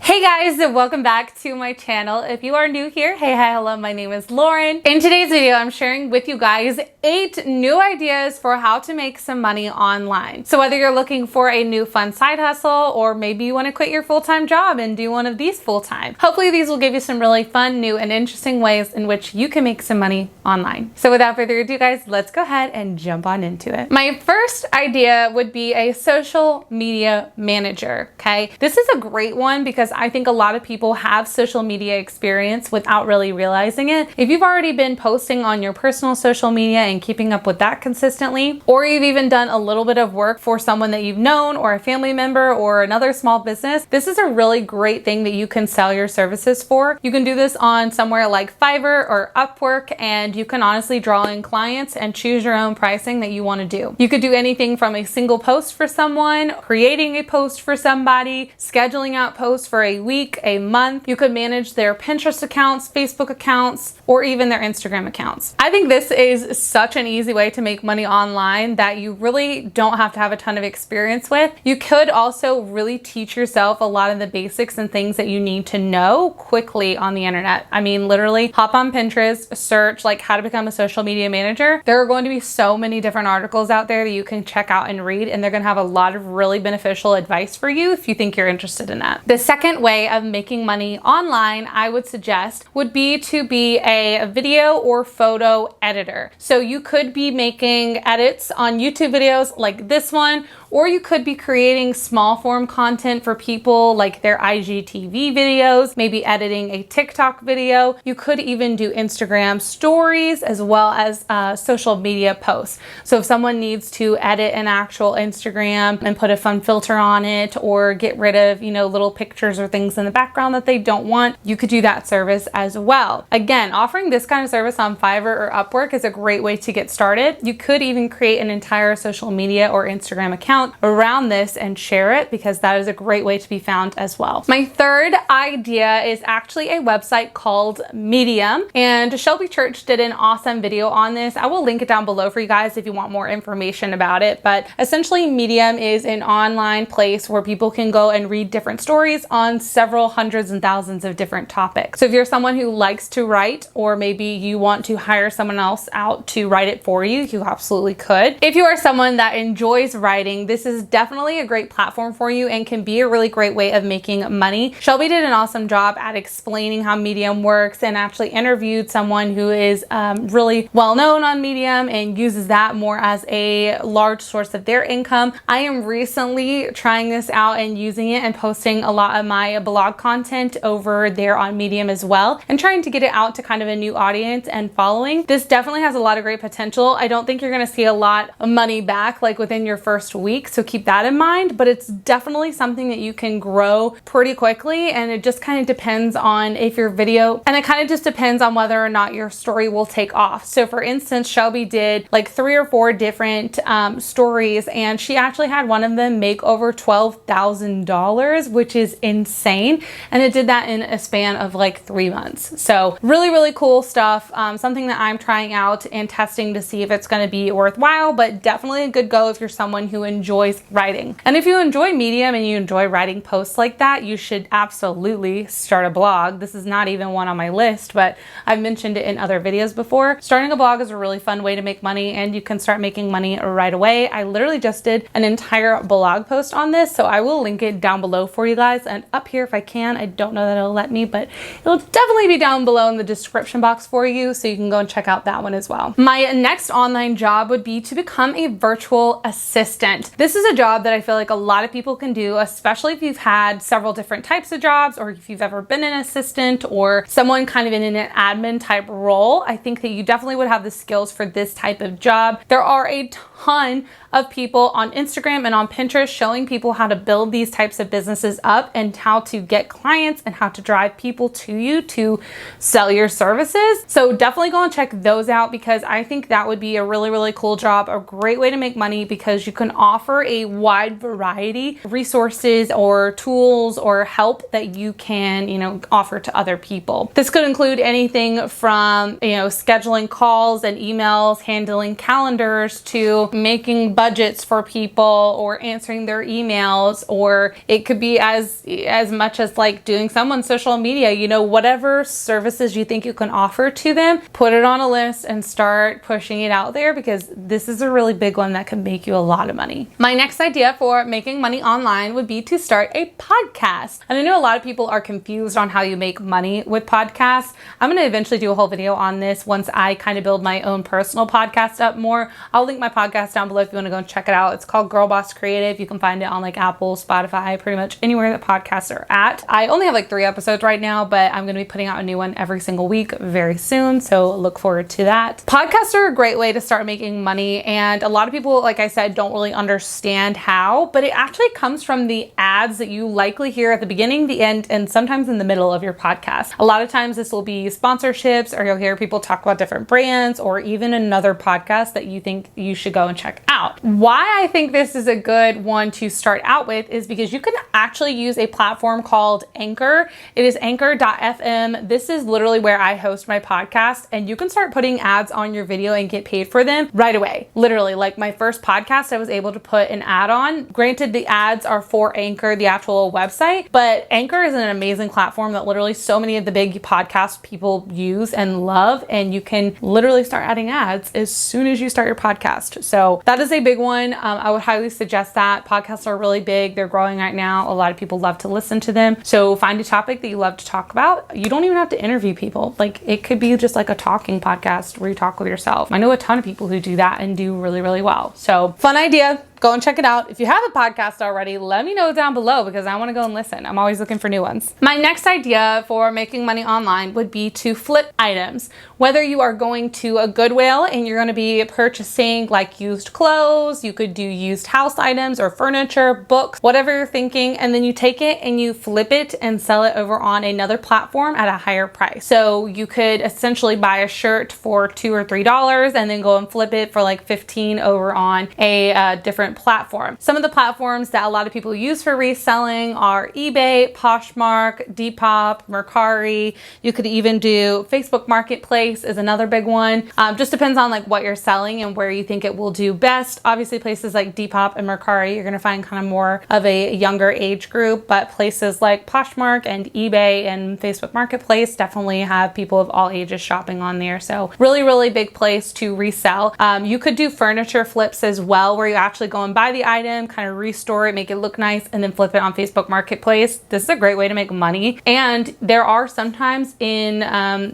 Hey guys, and welcome back to my channel. If you are new here, hey, hi, hello, my name is Lauren. In today's video, I'm sharing with you guys 8 new ideas for how to make some money online. So whether you're looking for a new fun side hustle, or maybe you want to quit your full-time job and do one of these full-time, hopefully these will give you some really fun, new, and interesting ways in which you can make some money online. So without further ado, guys, let's go ahead and jump on into it. My first idea would be a social media manager, okay? This is a great one because I think a lot of people have social media experience without really realizing it. If you've already been posting on your personal social media and keeping up with that consistently, or you've even done a little bit of work for someone that you've known or a family member or another small business, this is a really great thing that you can sell your services for. You can do this on somewhere like Fiverr or Upwork, and you can honestly draw in clients and choose your own pricing that you want to do. You could do anything from a single post for someone, creating a post for somebody, scheduling out posts for a week, a month. You could manage their Pinterest accounts, Facebook accounts, or even their Instagram accounts. I think this is such an easy way to make money online that you really don't have to have a ton of experience with. You could also really teach yourself a lot of the basics and things that you need to know quickly on the internet. I mean, literally hop on Pinterest, search like how to become a social media manager. There are going to be so many different articles out there that you can check out and read, and they're going to have a lot of really beneficial advice for you if you think you're interested in that. The second way of making money online, I would suggest, would be to be a video or photo editor. So you could be making edits on YouTube videos like this one, or you could be creating small form content for people like their IGTV videos, maybe editing a TikTok video. You could even do Instagram stories as well as social media posts. So if someone needs to edit an actual Instagram and put a fun filter on it, or get rid of, little pictures or things in the background that they don't want, you could do that service as well. Again, offering this kind of service on Fiverr or Upwork is a great way to get started. You could even create an entire social media or Instagram account around this and share it, because that is a great way to be found as well. My third idea is actually a website called Medium, and Shelby Church did an awesome video on this. I will link it down below for you guys if you want more information about it. But essentially, Medium is an online place where people can go and read different stories on several hundreds and thousands of different topics. So if you're someone who likes to write, or maybe you want to hire someone else out to write it for you, you absolutely could. If you are someone that enjoys writing, this is definitely a great platform for you and can be a really great way of making money. Shelby did an awesome job at explaining how Medium works, and actually interviewed someone who is really well known on Medium and uses that more as a large source of their income. I am recently trying this out and using it and posting a lot of my blog content over there on Medium as well, and trying to get it out to kind of a new audience and following. This definitely has a lot of great potential. I don't think you're going to see a lot of money back like within your first week, so keep that in mind, but it's definitely something that you can grow pretty quickly, and it just kind of depends on if your video, and it kind of just depends on whether or not your story will take off. So for instance, Shelby did like 3 or 4 different stories, and she actually had one of them make over $12,000, which is insane, and it did that in a span of like 3 months. So really, really cool stuff. Something that I'm trying out and testing to see if it's going to be worthwhile, but definitely a good go if you're someone who enjoys writing. And if you enjoy Medium and you enjoy writing posts like that, you should absolutely start a blog. This is not even one on my list, but I've mentioned it in other videos before. Starting a blog is a really fun way to make money, and you can start making money right away. I literally just did an entire blog post on this, so I will link it down below for you guys, and up here if I can. I don't know that it'll let me, but it'll definitely be down below in the description box for you, so you can go and check out that one as well. My next online job would be to become a virtual assistant. This is a job that I feel like a lot of people can do, especially if you've had several different types of jobs, or if you've ever been an assistant or someone kind of in an admin type role. I think that you definitely would have the skills for this type of job. There are a ton of people on Instagram and on Pinterest showing people how to build these types of businesses up, and how to get clients, and how to drive people to you to sell your services. So definitely go and check those out, because I think that would be a really, really cool job, a great way to make money, because you can offer a wide variety of resources or tools or help that you can, offer to other people. This could include anything from, scheduling calls and emails, handling calendars, to making budgets for people, or answering their emails, or it could be as as much as like doing someone's social media, you know, whatever services you think you can offer to them, put it on a list and start pushing it out there, because this is a really big one that can make you a lot of money. My next idea for making money online would be to start a podcast. And I know a lot of people are confused on how you make money with podcasts. I'm going to eventually do a whole video on this once I kind of build my own personal podcast up more. I'll link my podcast down below if you want to go and check it out. It's called Girl Boss Creative. You can find it on like Apple, Spotify, pretty much anywhere that podcasts are at. I only have like 3 episodes right now, but I'm going to be putting out a new one every single week very soon. So look forward to that. Podcasts are a great way to start making money. And a lot of people, like I said, don't really understand how, but it actually comes from the ads that you likely hear at the beginning, the end, and sometimes in the middle of your podcast. A lot of times this will be sponsorships, or you'll hear people talk about different brands, or even another podcast that you think you should go and check out. Why I think this is a good one to start out with is because you can actually use a platform called Anchor. It is anchor.fm. This is literally where I host my podcast, and you can start putting ads on your video and get paid for them right away. Literally, like my first podcast, I was able to put an ad on. Granted, the ads are for Anchor, the actual website, but Anchor is an amazing platform that literally so many of the big podcast people use and love, and you can literally start adding ads as soon as you start your podcast. So that is a big one. I would highly suggest that. Podcasts are really big. They're growing right now. A lot of people love to listen to them. So find a topic that you love to talk about. You don't even have to interview people. Like, it could be just like a talking podcast where you talk with yourself. I know a ton of people who do that and do really, really well. So fun idea. Go and check it out. If you have a podcast already, let me know down below, because I want to go and listen. I'm always looking for new ones. My next idea for making money online would be to flip items. Whether you are going to a Goodwill and you're going to be purchasing like used clothes, you could do used house items or furniture, books, whatever you're thinking, and then you take it and you flip it and sell it over on another platform at a higher price. So you could essentially buy a shirt for $2 or $3 and then go and flip it for like 15 over on a different platform. Some of the platforms that a lot of people use for reselling are eBay, Poshmark, Depop, Mercari. You could even do Facebook Marketplace is another big one. Just depends on like what you're selling and where you think it will do best. Obviously places like Depop and Mercari, you're going to find kind of more of a younger age group, but places like Poshmark and eBay and Facebook Marketplace definitely have people of all ages shopping on there. So really, really big place to resell. You could do furniture flips as well, where you actually go and buy the item, kind of restore it, make it look nice, and then flip it on Facebook Marketplace. This is a great way to make money. And there are sometimes in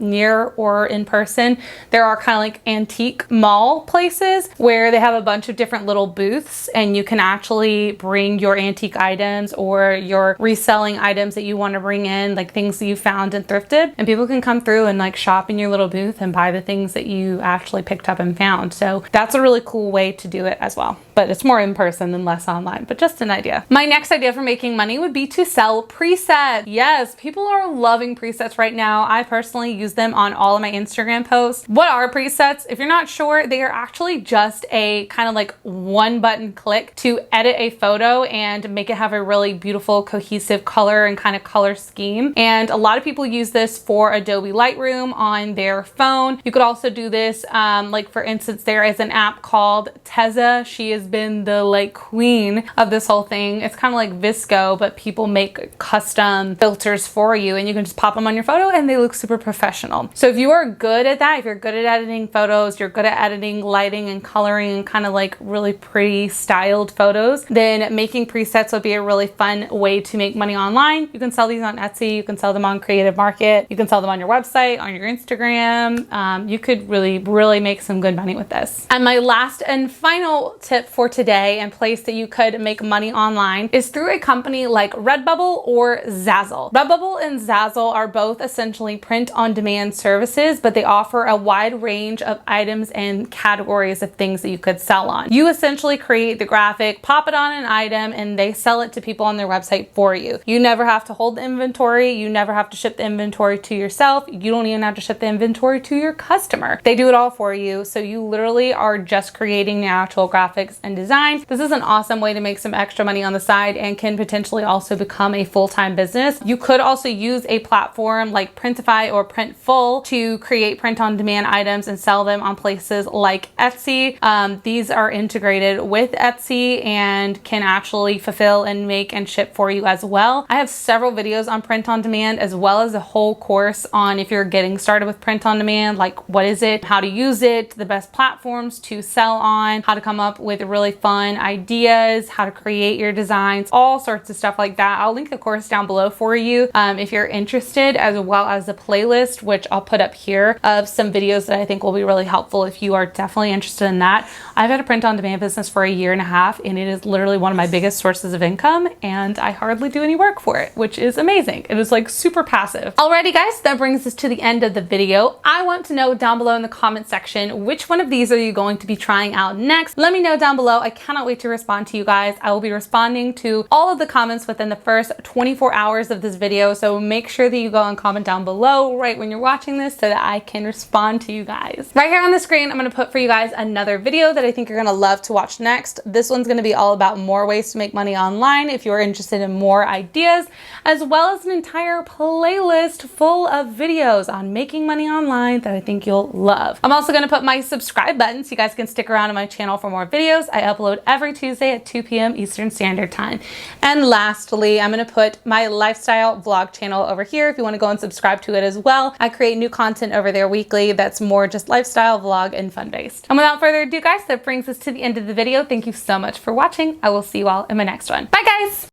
near or in person, there are kind of like antique mall places where they have a bunch of different little booths, and you can actually bring your antique items or your reselling items that you want to bring in, like things that you found and thrifted, and people can come through and like shop in your little booth and buy the things that you actually picked up and found. So that's a really cool way to do it as well. But it's more in person than less online, but just an idea. My next idea for making money would be to sell presets. Yes, people are loving presets right now. I personally use them on all of my Instagram posts. What are presets? If you're not sure, they are actually just a kind of like one button click to edit a photo and make it have a really beautiful cohesive color and kind of color scheme. And a lot of people use this for Adobe Lightroom on their phone. You could also do this, like for instance, there is an app called Teza. She has been the like queen of this whole thing. It's kind of like Visco, but people make custom filters for you, and you can just pop them on your photo and they look super professional. So if you are good at that, if you're good at editing photos, you're good at editing lighting and coloring and kind of like really pretty styled photos, then making presets would be a really fun way to make money online. You can sell these on Etsy, you can sell them on Creative Market, you can sell them on your website, on your Instagram. You could really make some good money with this. And my last and final tip for today, and place that you could make money online, is through a company like Redbubble or Zazzle. Redbubble and Zazzle are both essentially print-on-demand services, but they offer a wide range of items and categories of things that you could sell on. You essentially create the graphic, pop it on an item, and they sell it to people on their website for you. You never have to hold the inventory. You never have to ship the inventory to yourself. You don't even have to ship the inventory to your customer. They do it all for you. So you literally are just creating the actual graphics and design design. This is an awesome way to make some extra money on the side and can potentially also become a full-time business. You could also use a platform like Printify or Printful to create print-on-demand items and sell them on places like Etsy. These are integrated with Etsy and can actually fulfill and make and ship for you as well. I have several videos on print-on-demand, as well as a whole course on if you're getting started with print-on-demand, like what is it, how to use it, the best platforms to sell on, how to come up with really fun ideas, how to create your designs, all sorts of stuff like that. I'll link the course down below for you if you're interested, as well as the playlist, which I'll put up here, of some videos that I think will be really helpful if you are definitely interested in that. I've had a print-on-demand business for a year and a half, and it is literally one of my biggest sources of income, and I hardly do any work for it, which is amazing. It is like super passive. Alrighty guys, that brings us to the end of the video. I want to know down below in the comment section, which one of these are you going to be trying out next? Let me know down below. I cannot wait to respond to you guys. I will be responding to all of the comments within the first 24 hours of this video, so make sure that you go and comment down below right when you're watching this so that I can respond to you guys. Right here on the screen, I'm going to put for you guys another video that I think you're going to love to watch next. This one's going to be all about more ways to make money online if you're interested in more ideas, as well as an entire playlist full of videos on making money online that I think you'll love. I'm also going to put my subscribe button so you guys can stick around on my channel for more videos. I upload every Tuesday at 2 p.m. Eastern Standard Time. And lastly, I'm going to put my lifestyle vlog channel over here if you want to go and subscribe to it as well. I create new content over there weekly that's more just lifestyle, vlog, and fun based. And without further ado guys, that brings us to the end of the video. Thank you so much for watching. I will see you all in my next one. Bye guys!